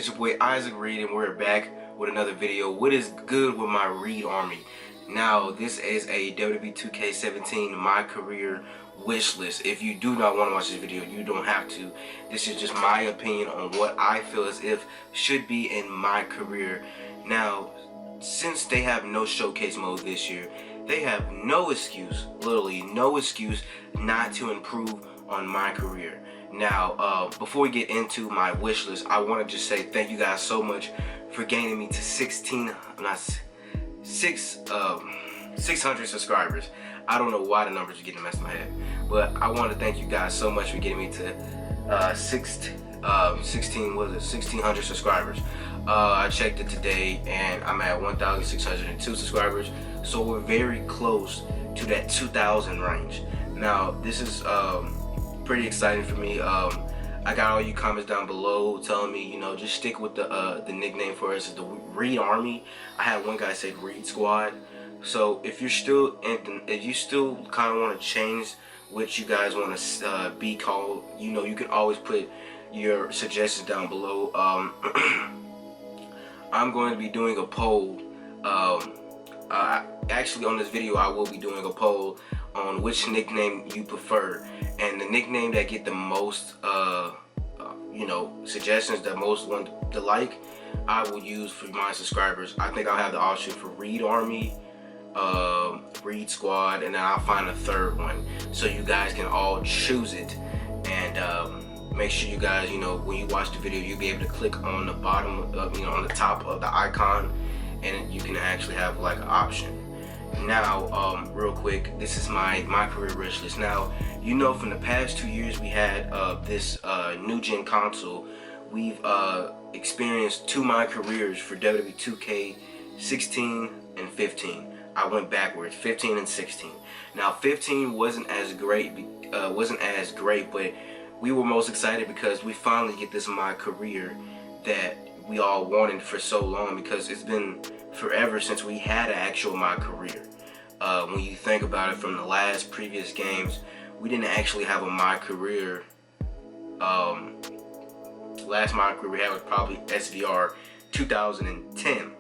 your boy Isaac Reed, and we're back with another video. What is good with my Reed Army? Now, this is a Wwe 2K17 my career wish list. If you do not want to watch this video, you don't have to. This is just my opinion on what I feel as if should be in my career. Now, since they have no showcase mode this year, they have no excuse, literally no excuse, not to improve on my career. Now, before we get into my wish list, I want to just say thank you guys so much for gaining me to 600 subscribers. I don't know why the numbers are getting messed in my head, but I want to thank you guys so much for getting me to 1,600 subscribers. I checked it today and I'm at 1,602 subscribers, so we're very close to that 2,000 range. Now, this is pretty exciting for me. I got all you comments down below telling me, you know, just stick with the nickname for us, the Reed Army. I had one guy say Reed Squad. So if you're still kind of want to change what you guys want to be called, you know, you can always put your suggestions down below. I'm going to be doing a poll. Actually, on this video, I will be doing a poll on which nickname you prefer, and the nickname that get the most you know, suggestions, that most one to like, I will use for my subscribers. I think I'll have the option for Reed Army, Reed Squad, and then I'll find a third one, so you guys can all choose it. And make sure you guys, you know, when you watch the video, you'll be able to click on the bottom of, you know, on the top of the icon, and you can actually have like an option. Now, real quick, this is my career wish list. Now, you know, from the past 2 years we had this new gen console, we've experienced two my careers for Wwe 2K16 and 15. I went backwards, 15 and 16. Now, 15 wasn't as great, but we were most excited because we finally get this my career that we all wanted for so long, because it's been forever since we had an actual my career. When you think about it, from the last previous games, we didn't actually have a my career. Last my career we had was probably SVR 2010,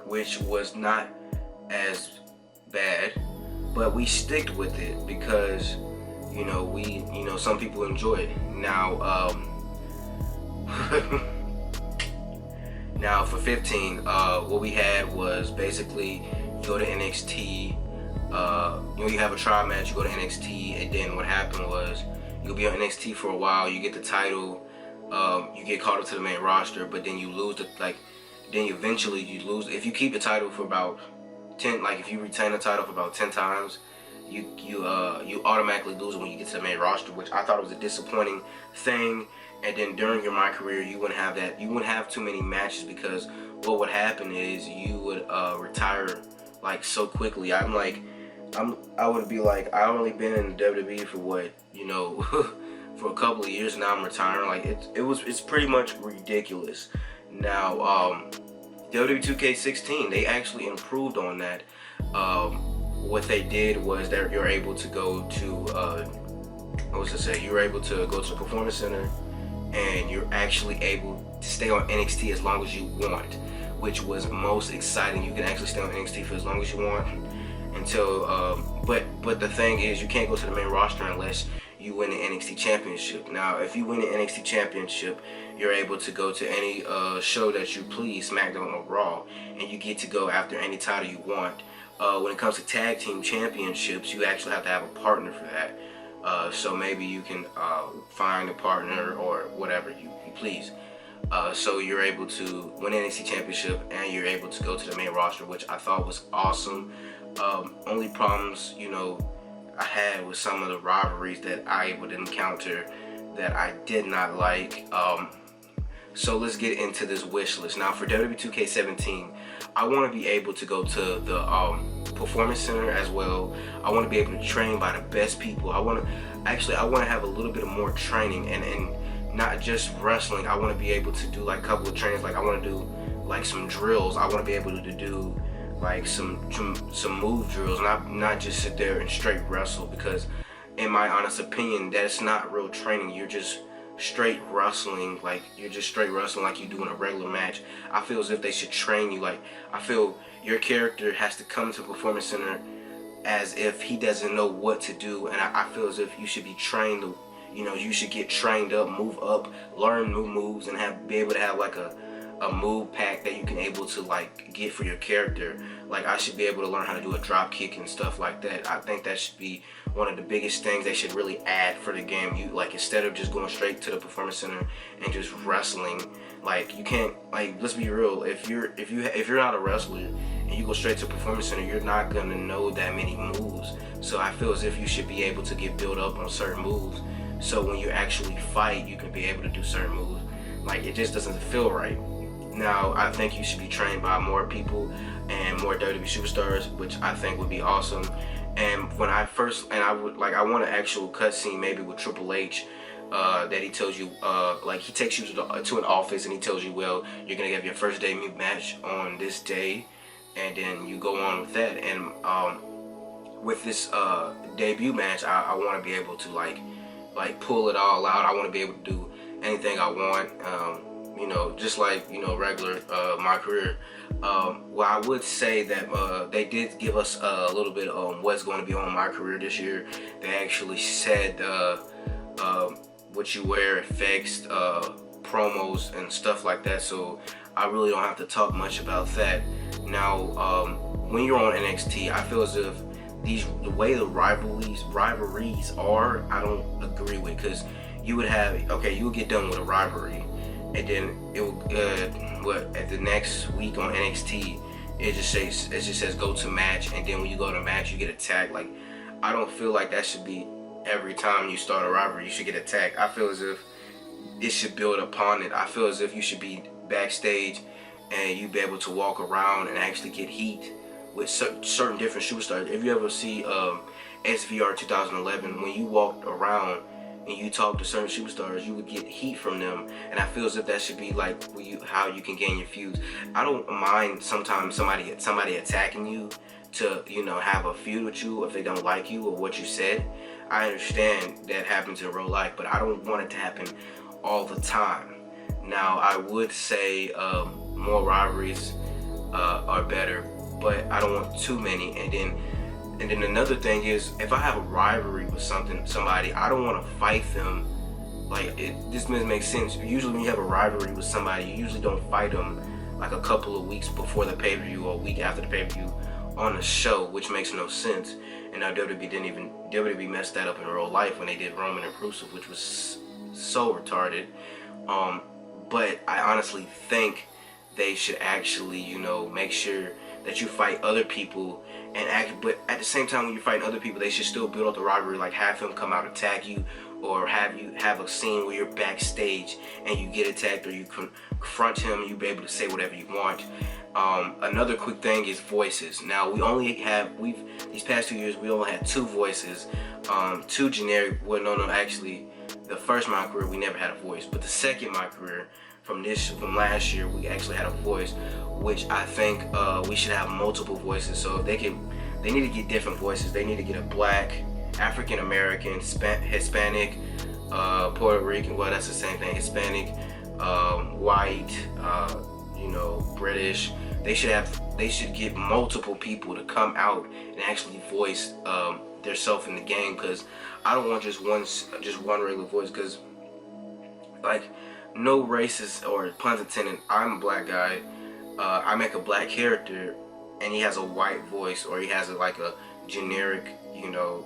which was not as bad, but we sticked with it because, you know, some people enjoy it. Now, now for 15, what we had was basically you go to NXT, you know, you have a trial match, you go to NXT, and then what happened was you'll be on NXT for a while, you get the title, you get called up to the main roster, but then you lose the, then eventually you lose. If you keep the title for about 10, like if you retain the title for about 10 times, you automatically lose it when you get to the main roster, which I thought was a disappointing thing. And then during your my career, you wouldn't have that. You wouldn't have too many matches, because what would happen is you would retire like so quickly. I would be like, I only been in the WWE for what, you know, for a couple of years now. I'm retiring. Like it's pretty much ridiculous. Now, Wwe 2K16, they actually improved on that. What they did was that you're able to go to you're able to go to the performance center, and you're actually able to stay on NXT as long as you want, which was most exciting. You can actually stay on NXT for as long as you want until but the thing is, you can't go to the main roster unless you win the NXT Championship. Now, if you win the NXT Championship, you're able to go to any show that you please, SmackDown or Raw, and you get to go after any title you want. When it comes to tag team championships, you actually have to have a partner for that. So maybe you can find a partner or whatever you please. So you're able to win NXT Championship, and you're able to go to the main roster, which I thought was awesome. Only problems, you know, I had with some of the robberies that I would encounter that I did not like. So let's get into this wish list. Now, for Wwe 2K17, I want to be able to go to the performance center as well. I want to be able to train by the best people. I want to have a little bit of more training, and not just wrestling. I want to be able to do like a couple of trainings. Like I want to do like some drills. I want to be able to do like some move drills, not just sit there and straight wrestle, because in my honest opinion, that's not real training. You're just straight wrestling, like you're just straight wrestling like you do in a regular match. I feel as if they should train you. Like, I feel your character has to come to the Performance Center as if he doesn't know what to do, and I feel as if you should be trained to, you should get trained up, move up, learn new moves, and be able to have like a move pack that you can able to like get for your character. Like, I should be able to learn how to do a drop kick and stuff like that. I think that should be one of the biggest things they should really add for the game. You like, instead of just going straight to the Performance Center and just wrestling, like, you can't, like, let's be real, if you're not a wrestler and you go straight to Performance Center, you're not gonna know that many moves. So I feel as if you should be able to get built up on certain moves, so when you actually fight, you can be able to do certain moves. Like, it just doesn't feel right. Now, I think you should be trained by more people and more WWE superstars, which I think would be awesome. And when I want an actual cutscene maybe with Triple H, that he tells you, like, he takes you to an office and he tells you, well, you're gonna have your first debut match on this day, and then you go on with that. And with this debut match, I want to be able to like pull it all out. I want to be able to do anything I want. Just like, regular my career. Well, I would say that they did give us a little bit on what's going to be on my career this year. They actually said what you wear affects promos and stuff like that, so I really don't have to talk much about that. Now, when you're on NXT, I feel as if the way the rivalries are, I don't agree with, because you would get done with a rivalry, and then it will at the next week on NXT, it just says go to match, and then when you go to match, you get attacked. Like, I don't feel like that should be every time you start a rivalry you should get attacked. I feel as if it should build upon it. I feel as if you should be backstage and you be able to walk around and actually get heat with certain different superstars. If you ever see SVR 2011, when you walked around and you talk to certain superstars, you would get heat from them, and I feel as if that should be like how you can gain your feuds. I don't mind sometimes somebody attacking you to have a feud with you if they don't like you or what you said. I understand that happens in real life, but I don't want it to happen all the time. Now, I would say more rivalries are better, but I don't want too many. And then another thing is, if I have a rivalry with somebody, I don't want to fight them. Like, this doesn't make sense. Usually when you have a rivalry with somebody, you usually don't fight them like a couple of weeks before the pay-per-view or a week after the pay-per-view on the show, which makes no sense. And now WWE messed that up in real life when they did Roman and Rusev, which was so retarded. But I honestly think they should actually, make sure that you fight other people but at the same time, when you're fighting other people, they should still build up the rivalry. Like, have him come out attack you, or have a scene where you're backstage and you get attacked, or you confront him and you be able to say whatever you want. Another quick thing is voices. Now, these past 2 years we only had 2 voices, 2 generic. Well, no, actually, the first my career we never had a voice, but the second my career from last year we actually had a voice, which I think we should have multiple voices. So if they need to get different voices. They need to get a Black, African American, Hispanic, Puerto Rican. Well, that's the same thing. Hispanic, white, British. They should get multiple people to come out and actually voice their self in the game, because I don't want just one regular voice, because, like, no racist or pun intended, I'm a Black guy, I make a Black character and he has a white voice, or he has a generic,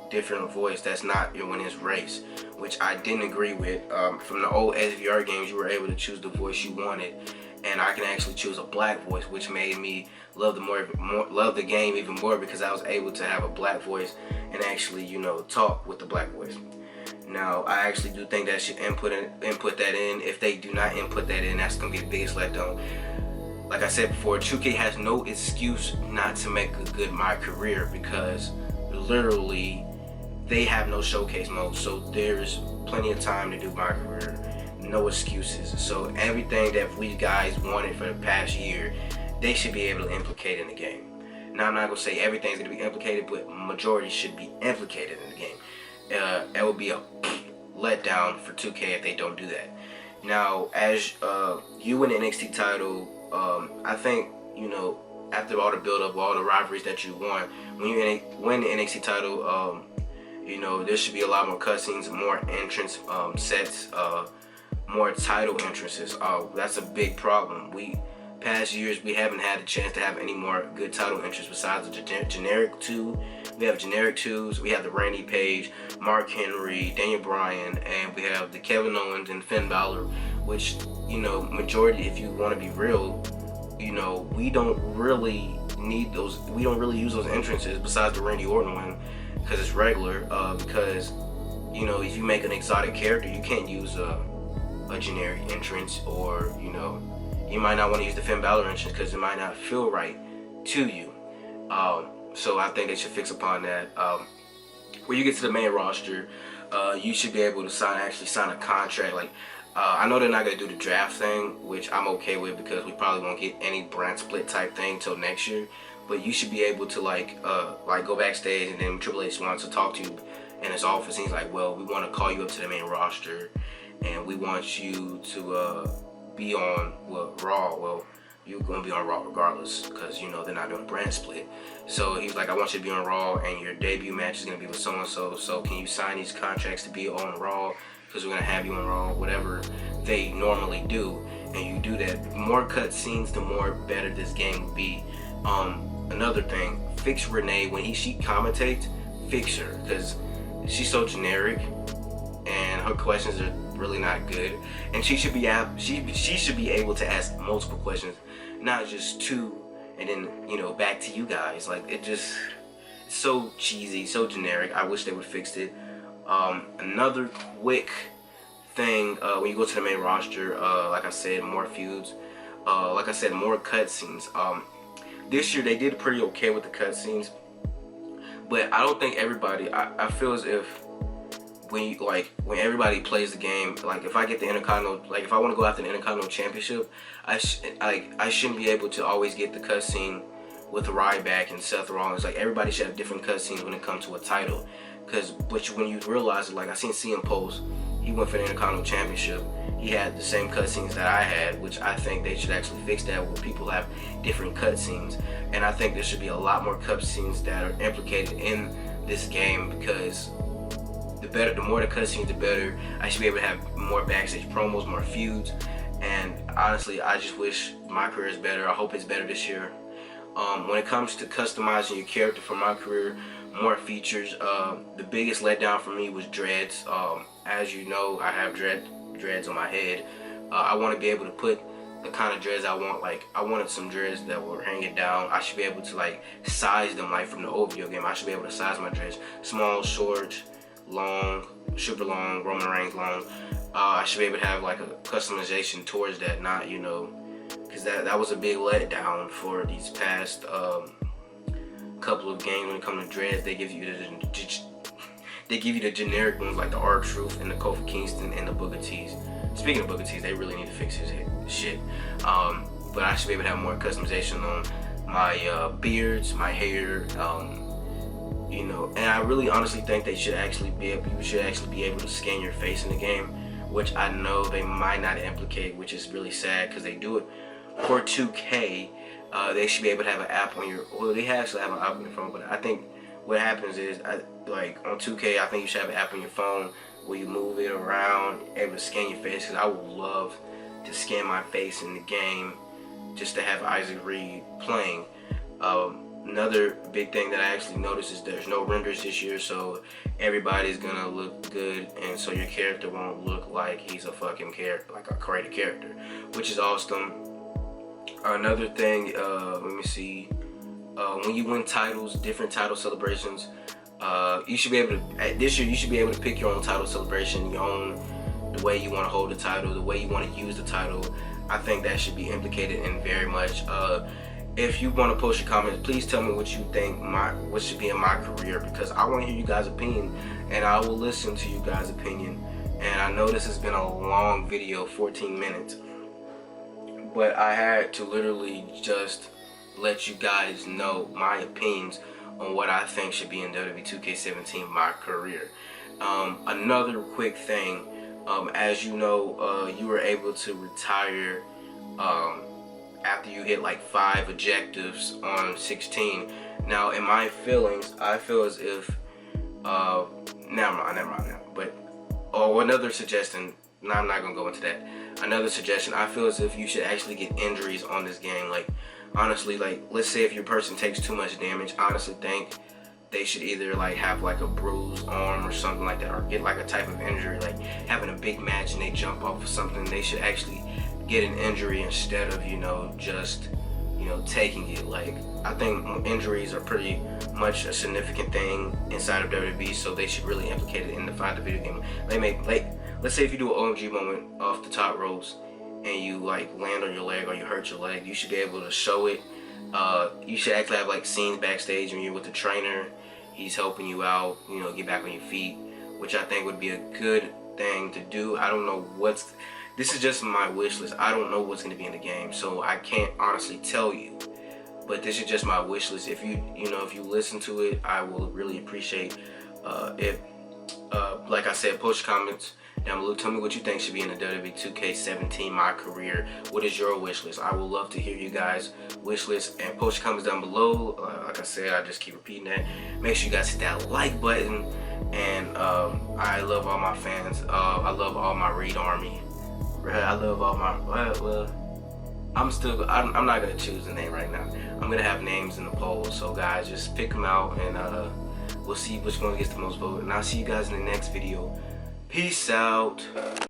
different voice that's not in his race, which I didn't agree with. From the old SVR games, you were able to choose the voice you wanted, and I can actually choose a Black voice, which made me love the game even more, because I was able to have a Black voice and actually, talk with the Black voice. Now, I actually do think that should input that in. If they do not input that in, that's gonna be the biggest letdown. Like I said before, 2K has no excuse not to make a good My Career, because literally they have no showcase mode. So there's plenty of time to do My Career. No excuses. So everything that we guys wanted for the past year, they should be able to implicate in the game. Now, I'm not gonna say everything's gonna be implicated, but majority should be implicated in the game. It would be a letdown for 2K if they don't do that. Now, as you win the NXT title, I think, after all the build-up, all the rivalries that you won, when you win the NXT title, there should be a lot more cutscenes, more entrance sets, more title entrances. That's a big problem. Past years, we haven't had a chance to have any more good title entries besides the generic two. We have generic twos. We have the Randy Page, Mark Henry, Daniel Bryan, and we have the Kevin Owens and Finn Balor, which, majority, if you want to be real, we don't really need those. We don't really use those entrances besides the Randy Orton one because it's regular. Because, if you make an exotic character, you can't use a generic entrance, or, you might not want to use the Finn Balor entrance because it might not feel right to you. So I think they should fix upon that. When you get to the main roster, you should be able to actually sign a contract. Like, I know they're not going to do the draft thing, which I'm okay with because we probably won't get any brand split type thing till next year. But you should be able to like go backstage, and then Triple H wants to talk to you in his office. And he's like, well, we want to call you up to the main roster, and we want you to be on Raw. Well, you're going to be on Raw regardless because, they're not doing brand split. So he's like, I want you to be on Raw, and your debut match is going to be with so-and-so. So can you sign these contracts to be on Raw? Because we're going to have you on Raw, whatever they normally do. And you do that. The more cutscenes, the more better this game will be. Another thing, fix Renee. When she commentates, fix her. Because she's so generic, and her questions are really not good. And she should be able to ask multiple questions, not just two, and then back to you guys. Like, it's so cheesy, so generic. I wish they would fix it. Another quick thing, when you go to the main roster, like I said, more feuds, like I said, more cutscenes. This year they did pretty okay with the cutscenes, but I don't think everybody. I feel as if when everybody plays the game, like if I get the Intercontinental, like if I want to go after the Intercontinental Championship, I shouldn't be able to always get the cutscene with Ryback and Seth Rollins. Like, everybody should have different cutscenes when it comes to a title. But when you realize it, like I seen CM post, he went for the Intercontinental Championship. He had the same cutscenes that I had, which I think they should actually fix that, where people have different cutscenes. And I think there should be a lot more cutscenes that are implicated in this game, because the more the cutscenes, the better. I should be able to have more backstage promos, more feuds. And honestly, I just wish my career is better. I hope it's better this year. When it comes to customizing your character for my career, more features. The biggest letdown for me was dreads. As you know, I have dreads on my head. I want to be able to put the kind of dreads I want. Like, I wanted some dreads that were hanging down. I should be able to like size them, like from the old video game. I should be able to size my dreads. Small, short, long, super long, Roman Reigns long. I should be able to have like a customization towards that, not, because that was a big letdown for these past couple of games. When it comes to dreads, they give you the generic ones like the R-Truth and the Kofi Kingston and the Booker T's. Speaking of Booker T's, they really need to fix his shit. But I should be able to have more customization on my beards, my hair, and I really honestly think you should actually be able to scan your face in the game, which I know they might not implicate, which is really sad because they do it for 2K. They should be able to have an app on they actually have an app on your phone, but I think what happens is, like on 2K, I think you should have an app on your phone where you move it around, able to scan your face, because I would love to scan my face in the game just to have Isaac Reed playing. Another big thing that I actually noticed is there's no renders this year, so everybody's gonna look good, and so your character won't look like he's a fucking character, like a created character, which is awesome. Another thing, let me see. When you win titles, different title celebrations, you should be able to. This year, you should be able to pick your own title celebration, the way you want to hold the title, the way you want to use the title. I think that should be implicated in very much. If you want to post your comments, please tell me what you think what should be in my career, because I want to hear you guys' opinion, and I will listen to you guys' opinion. And I know this has been a long video, 14 minutes, but I had to literally just let you guys know my opinions on what I think should be in Wwe 2K17, my career. Another quick thing, as you know, you were able to retire after you hit like 5 objectives on 16. Now, in my feelings, I feel as if, never mind. But, another suggestion. No, I'm not gonna go into that. Another suggestion. I feel as if you should actually get injuries on this game. Like, honestly, like, let's say if your person takes too much damage, I honestly think they should either like have like a bruised arm or something like that, or get like a type of injury, like having a big match and they jump off of something. They should actually get an injury instead of, you know, just, you know, taking it. Like, I think injuries are pretty much a significant thing inside of WWE, so they should really implicate it in the video game. They make, like, let's say if you do an OMG moment off the top ropes and you like land on your leg or you hurt your leg, you should be able to show it. You should actually have like scenes backstage when you're with the trainer, he's helping you out, you know, get back on your feet, which I think would be a good thing to do. I don't know this is just my wish list. I don't know what's going to be in the game, so I can't honestly tell you. But this is just my wish list. If if you listen to it, I will really appreciate if, like I said, post comments down below. Tell me what you think should be in the Wwe 2K17 My Career. What is your wish list? I would love to hear you guys' wish list, and post your comments down below. Like I said, I just keep repeating that. Make sure you guys hit that like button, and I love all my fans. I love all my Raid Army. I love all my I'm not gonna choose a name right now. I'm gonna have names in the poll, so guys, just pick them out, and we'll see which one gets the most vote. And I'll see you guys in the next video. Peace out.